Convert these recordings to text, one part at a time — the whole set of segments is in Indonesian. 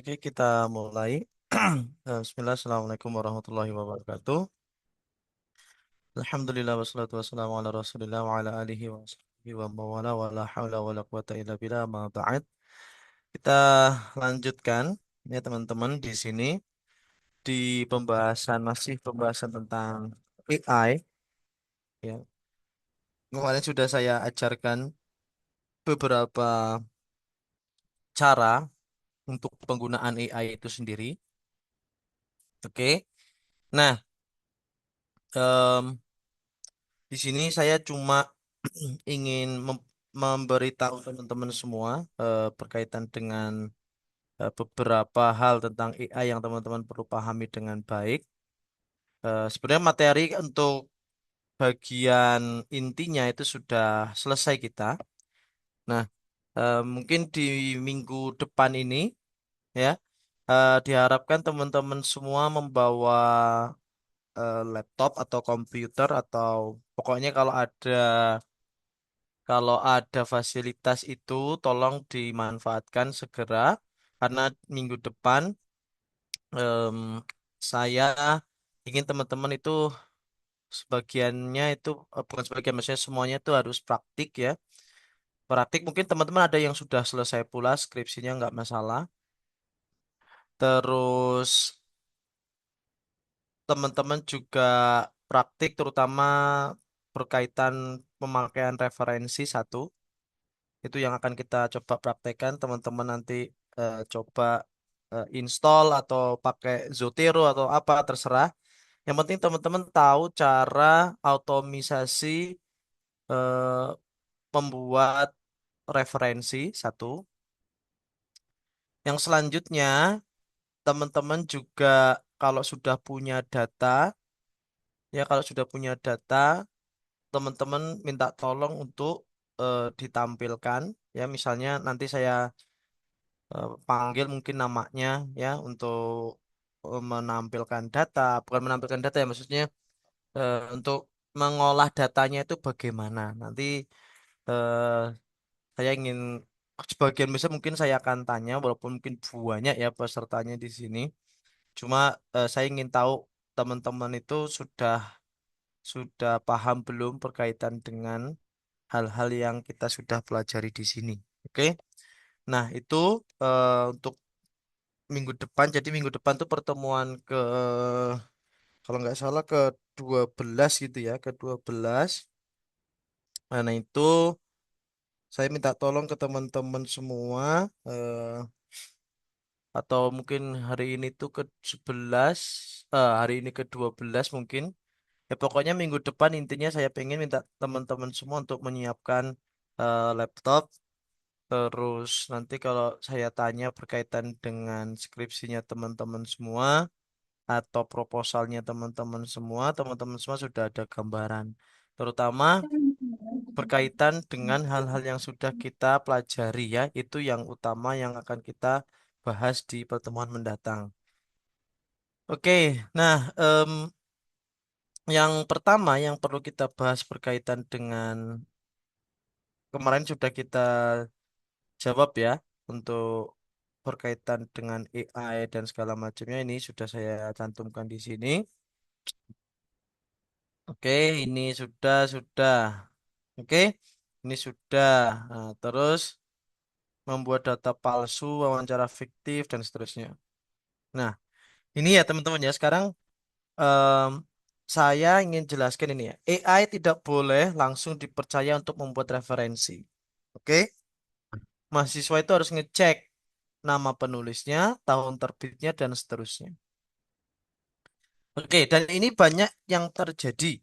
Oke, kita mulai. Bismillah, Assalamualaikum warahmatullahi wabarakatuh. Alhamdulillah wassalatu wassalamu ala rasulillah wa ala alihi wa sahbihi wa mawala wa la hawla wa la quwata illa billah ma ba'd. Kita lanjutkan ya teman-teman di sini di masih pembahasan tentang AI ya. Kemarin sudah saya ajarkan beberapa cara untuk penggunaan AI itu sendiri. Oke. Nah, em, di sini saya cuma ingin memberitahu teman-teman semua berkaitan dengan beberapa hal tentang AI yang teman-teman perlu pahami dengan baik. Sebenarnya materi untuk bagian intinya itu sudah selesai kita. Nah, mungkin di minggu depan ini ya diharapkan teman-teman semua membawa laptop atau komputer atau pokoknya kalau ada fasilitas itu tolong dimanfaatkan segera karena minggu depan em, saya ingin teman-teman itu sebagiannya itu bukan sebagian maksudnya semuanya itu harus praktik ya. Praktik mungkin teman-teman ada yang sudah selesai pula skripsinya nggak masalah. Terus teman-teman juga praktik terutama berkaitan pemakaian referensi satu. Itu yang akan kita coba praktekkan. Teman-teman nanti coba install atau pakai Zotero atau apa terserah. Yang penting teman-teman tahu cara otomisasi eh, membuat referensi satu. Yang selanjutnya teman-teman juga kalau sudah punya data, ya kalau sudah punya data, teman-teman minta tolong untuk ditampilkan. Ya misalnya nanti saya panggil mungkin namanya ya untuk menampilkan data, bukan menampilkan data ya maksudnya untuk mengolah datanya itu bagaimana. Nanti eh, saya ingin sebagian besar mungkin saya akan tanya walaupun mungkin banyak ya pesertanya di sini. Cuma saya ingin tahu teman-teman itu sudah paham belum berkaitan dengan hal-hal yang kita sudah pelajari di sini. Oke. Nah, itu untuk minggu depan. Jadi minggu depan tuh pertemuan kalau nggak salah ke 12 gitu ya, ke 12. Nah, itu saya minta tolong ke teman-teman semua atau mungkin hari ini tuh ke 11, hari ini ke 12 mungkin. Ya pokoknya minggu depan intinya saya pengen minta teman-teman semua untuk menyiapkan laptop. Terus nanti kalau saya tanya berkaitan dengan skripsinya teman-teman semua atau proposalnya teman-teman semua sudah ada gambaran. Terutama berkaitan dengan hal-hal yang sudah kita pelajari ya, itu yang utama yang akan kita bahas di pertemuan mendatang. Oke, nah yang pertama yang perlu kita bahas berkaitan dengan kemarin sudah kita jawab ya untuk berkaitan dengan AI dan segala macamnya ini sudah saya cantumkan di sini. Oke, ini sudah. Oke, ini sudah. Nah, terus membuat data palsu, wawancara fiktif dan seterusnya. Nah, ini ya teman-teman ya. Sekarang em, saya ingin jelaskan ini ya. AI tidak boleh langsung dipercaya untuk membuat referensi. Oke, mahasiswa itu harus ngecek nama penulisnya, tahun terbitnya dan seterusnya. Oke, dan ini banyak yang terjadi.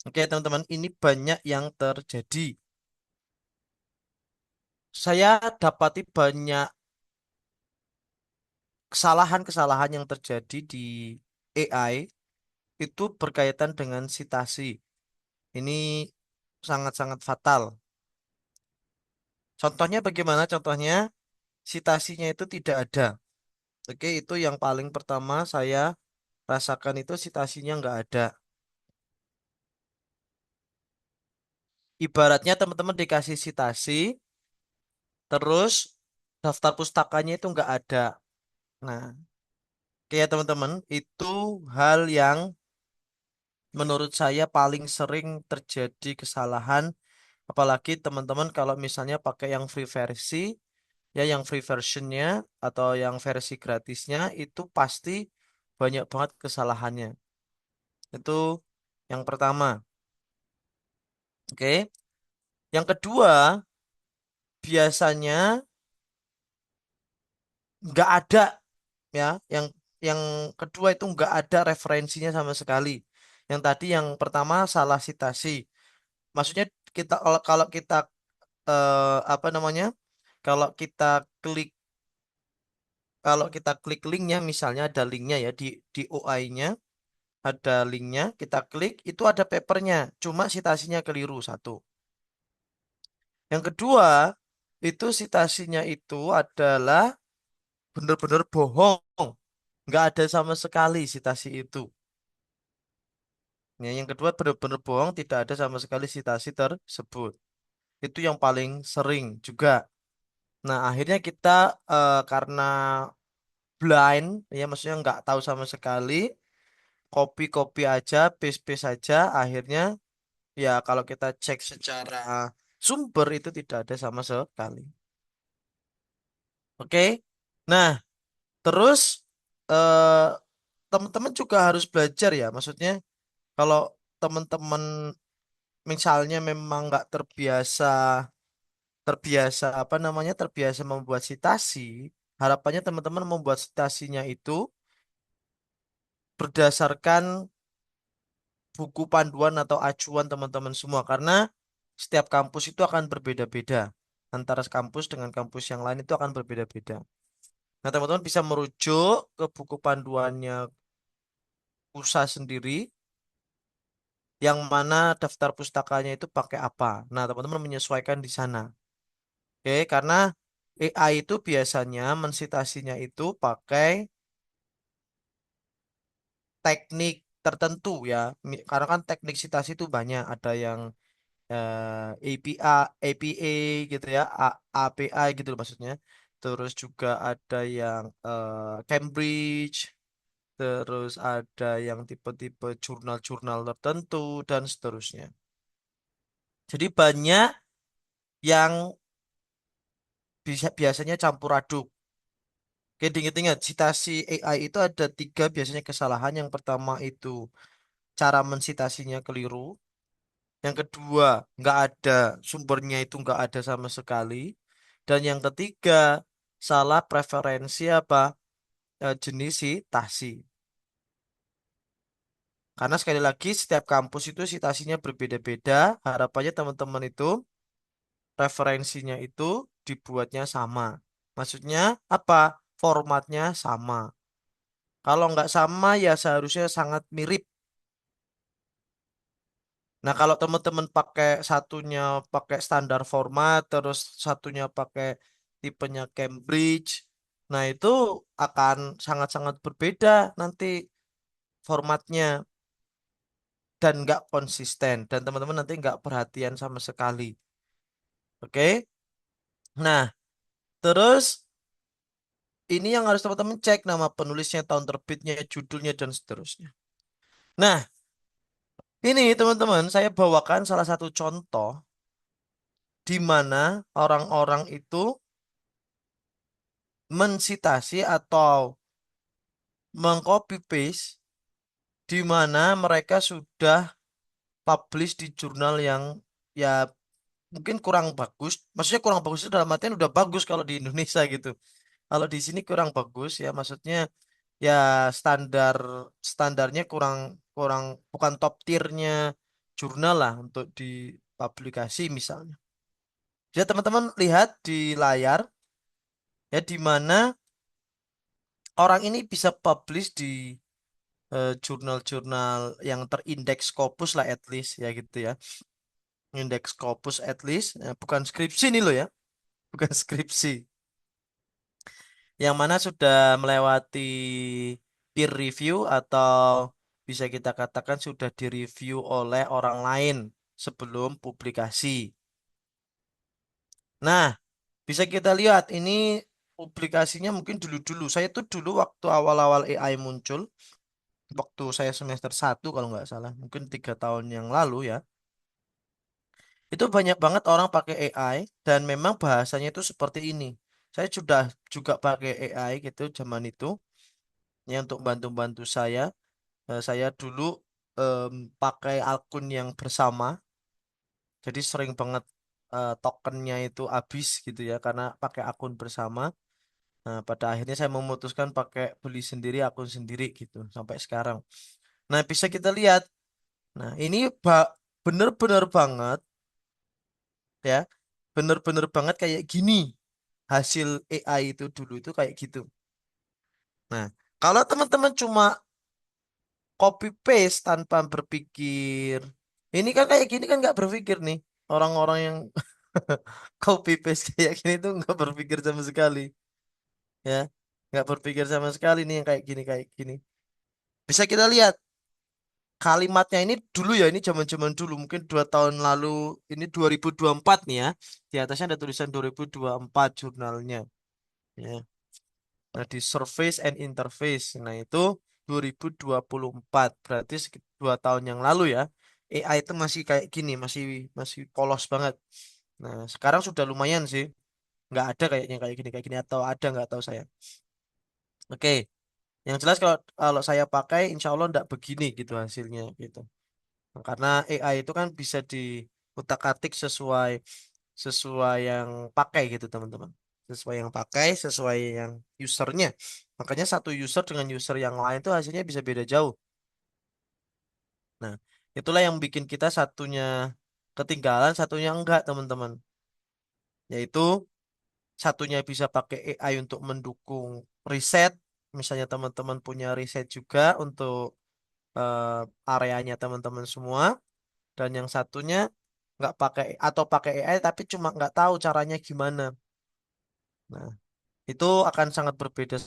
Oke, teman-teman, ini banyak yang terjadi. Saya dapati banyak kesalahan-kesalahan yang terjadi di AI itu berkaitan dengan sitasi. Ini sangat-sangat fatal. Contohnya bagaimana? Contohnya sitasinya itu tidak ada. Oke, itu yang paling pertama saya rasakan itu sitasinya nggak ada. Ibaratnya teman-teman dikasih sitasi, terus daftar pustakanya itu nggak ada. Nah, oke ya teman-teman, itu hal yang menurut saya paling sering terjadi kesalahan. Apalagi teman-teman kalau misalnya pakai yang free versi, ya yang free versionnya atau yang versi gratisnya itu pasti banyak banget kesalahannya. Itu yang pertama. Oke. Yang kedua, biasanya nggak ada ya. Yang kedua itu nggak ada referensinya sama sekali. Yang tadi yang pertama salah citasi. Maksudnya kita kalau kita apa namanya? Kalau kita klik kalau kita klik linknya, misalnya ada linknya ya di OI-nya, ada linknya, kita klik itu ada papernya, cuma citasinya keliru satu. Yang kedua, itu citasinya itu adalah bener-bener bohong, nggak ada sama sekali citasi itu. Ya, yang kedua bener-bener bohong, tidak ada sama sekali citasi tersebut. Itu yang paling sering juga. Nah, akhirnya kita karena blind, ya maksudnya nggak tahu sama sekali, copy-copy aja, paste-paste aja, akhirnya ya kalau kita cek secara sumber itu tidak ada sama sekali. Oke? Nah, terus eh, teman-teman juga harus belajar ya, maksudnya kalau teman-teman misalnya memang nggak terbiasa terbiasa apa namanya terbiasa membuat sitasi, harapannya teman-teman membuat sitasinya itu berdasarkan buku panduan atau acuan teman-teman semua karena setiap kampus itu akan berbeda-beda. Antara kampus dengan kampus yang lain itu akan berbeda-beda. Nah, teman-teman bisa merujuk ke buku panduannya USA sendiri yang mana daftar pustakanya itu pakai apa. Nah, teman-teman menyesuaikan di sana. Oke, karena AI itu biasanya mensitasinya itu pakai teknik tertentu ya. Karena kan teknik sitasi itu banyak. Ada yang APA, APA gitu ya, API gitu loh maksudnya. Terus juga ada yang Cambridge, terus ada yang tipe-tipe jurnal-jurnal tertentu dan seterusnya. Jadi banyak yang bisa biasanya campur aduk. Oke, ingat-ingat, citasi AI itu ada tiga biasanya kesalahan. Yang pertama itu cara mensitasinya keliru. Yang kedua, nggak ada sumbernya itu nggak ada sama sekali. Dan yang ketiga, salah preferensi apa jenis sitasi. Karena sekali lagi setiap kampus itu sitasinya berbeda-beda. Harapannya teman-teman itu referensinya itu dibuatnya sama. Maksudnya apa? Formatnya sama. Kalau nggak sama ya seharusnya sangat mirip. Nah, kalau teman-teman pakai satunya pakai standar format, terus satunya pakai tipenya Cambridge, nah itu akan sangat-sangat berbeda nanti formatnya dan nggak konsisten dan teman-teman nanti nggak perhatian sama sekali. Oke? Nah, terus ini yang harus teman-teman cek nama penulisnya, tahun terbitnya, judulnya dan seterusnya. Nah, ini teman-teman saya bawakan salah satu contoh di mana orang-orang itu mensitasi atau mengcopy paste di mana mereka sudah publish di jurnal yang ya mungkin kurang bagus. Maksudnya kurang bagus itu dalam artian udah bagus kalau di Indonesia gitu. Kalau di sini kurang bagus ya maksudnya ya standar standarnya kurang kurang bukan top tiernya jurnal lah untuk dipublikasi misalnya. Jadi teman-teman lihat di layar ya di mana orang ini bisa publish di jurnal-jurnal yang terindeks Scopus lah at least ya gitu ya. Indeks Scopus at least bukan skripsi nih loh ya, bukan skripsi. Yang mana sudah melewati peer review atau bisa kita katakan sudah direview oleh orang lain sebelum publikasi. Nah, bisa kita lihat ini publikasinya mungkin dulu-dulu. Saya tuh dulu waktu awal-awal AI muncul, waktu saya semester 1 kalau nggak salah, mungkin 3 tahun yang lalu ya. Itu banyak banget orang pakai AI dan memang bahasanya itu seperti ini. Saya sudah juga pakai AI gitu zaman itu ya untuk bantu-bantu saya. Saya dulu pakai akun yang bersama, jadi sering banget tokennya itu habis gitu ya karena pakai akun bersama. Nah, pada akhirnya saya memutuskan pakai beli sendiri akun sendiri gitu sampai sekarang. Nah, bisa kita lihat. Nah, ini bener-bener banget ya. Bener-bener banget kayak gini hasil AI itu dulu itu kayak gitu. Nah, kalau teman-teman cuma copy paste tanpa berpikir, ini kan kayak gini kan nggak berpikir nih. Orang-orang yang copy paste kayak gini tuh nggak berpikir sama sekali, ya, nggak berpikir sama sekali nih yang kayak gini. Bisa kita lihat kalimatnya ini dulu ya, ini zaman-zaman dulu mungkin 2 tahun lalu, ini 2024 nih ya. Di atasnya ada tulisan 2024 jurnalnya. Ya. Nah, di Surface and Interface. Nah, itu 2024. Berarti 2 tahun yang lalu ya. AI itu masih kayak gini, masih masih polos banget. Nah, sekarang sudah lumayan sih. Nggak ada kayaknya kayak gini atau ada nggak tahu saya. Oke, yang jelas kalau kalau saya pakai, insya Allah nggak begini gitu hasilnya gitu. Nah, karena AI itu kan bisa diutak-atik sesuai sesuai yang pakai gitu teman-teman. Sesuai yang pakai, sesuai yang usernya. Makanya satu user dengan user yang lain tuh hasilnya bisa beda jauh. Nah, itulah yang bikin kita satunya ketinggalan, satunya enggak teman-teman. Yaitu satunya bisa pakai AI untuk mendukung riset. Misalnya teman-teman punya riset juga untuk areanya teman-teman semua. Dan yang satunya nggak pakai atau pakai AI tapi cuma nggak tahu caranya gimana. Nah, itu akan sangat berbeda